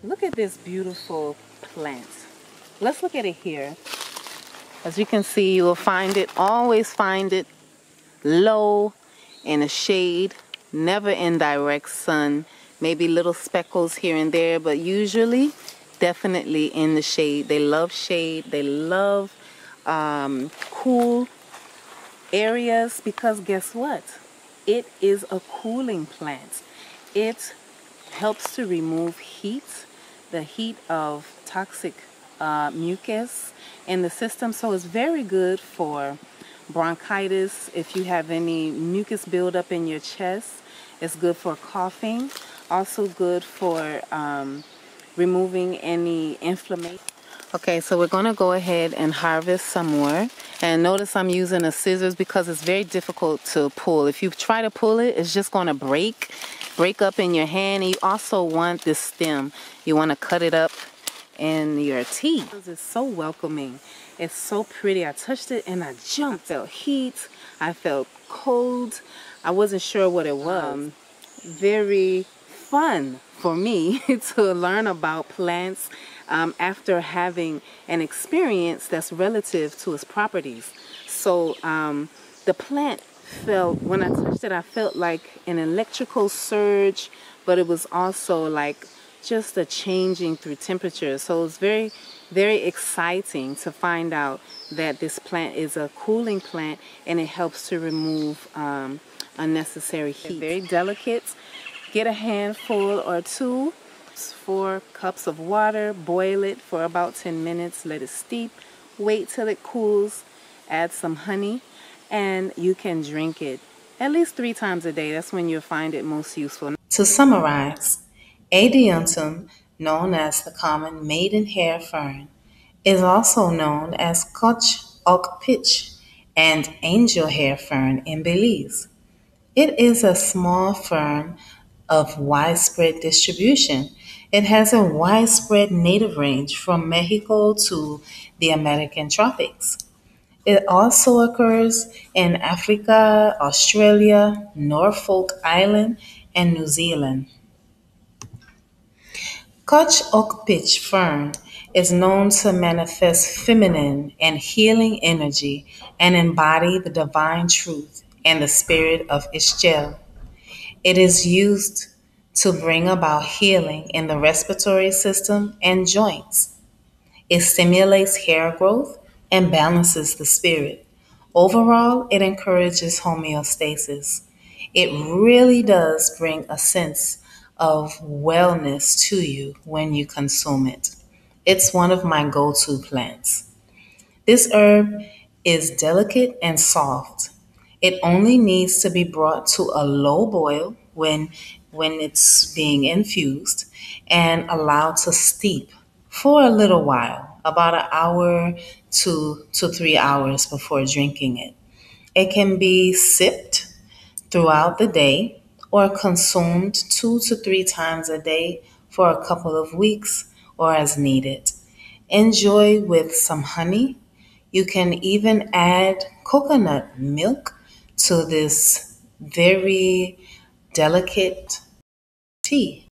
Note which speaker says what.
Speaker 1: Look at this beautiful plant. Let's look at it here. As you can see, you will find it, always find it low in the shade, never in direct sun. Maybe little speckles here and there, but usually definitely in the shade. They love shade. They love cool areas because guess what? It is a cooling plant. It helps to remove heat, the heat of toxic mucus in the system. So it's very good for bronchitis. If you have any mucus buildup in your chest, it's good for coughing. Also good for removing any inflammation. Okay, so we're going to go ahead and harvest some more. And notice I'm using a scissors because it's very difficult to pull. If you try to pull it, it's just going to break up in your hand. And you also want this stem. You want to cut it up in your teeth. It's so welcoming. It's so pretty. I touched it and I jumped. I felt heat. I felt cold. I wasn't sure what it was. Very fun for me to learn about plants after having an experience that's relative to its properties. So the plant felt, when I touched it, I felt like an electrical surge, but it was also like just a changing through temperature. So it was very, very exciting to find out that this plant is a cooling plant and it helps to remove unnecessary heat. Very delicate. Get a handful or two, 4 cups of water, boil it for about 10 minutes, let it steep, wait till it cools, add some honey, and you can drink it at least 3 times a day. That's when you'll find it most useful. To summarize, Adiantum, known as the common Maidenhair Fern, is also known as Scotch Oak Pitch and Angel Hair Fern in Belize. It is a small fern of widespread distribution. It has a widespread native range from Mexico to the American tropics. It also occurs in Africa, Australia, Norfolk Island, and New Zealand. Scotch oak pitch fern is known to manifest feminine and healing energy and embody the divine truth and the spirit of its gel. It is used to bring about healing in the respiratory system and joints. It stimulates hair growth and balances the spirit. Overall, it encourages homeostasis. It really does bring a sense of wellness to you when you consume it. It's one of my go to plants. This herb is delicate and soft. It only needs to be brought to a low boil when it's being infused and allowed to steep for a little while, about an hour to 3 hours before drinking it. It can be sipped throughout the day or consumed 2 to 3 times a day for a couple of weeks or as needed. Enjoy with some honey. You can even add coconut milk to this very delicate tea.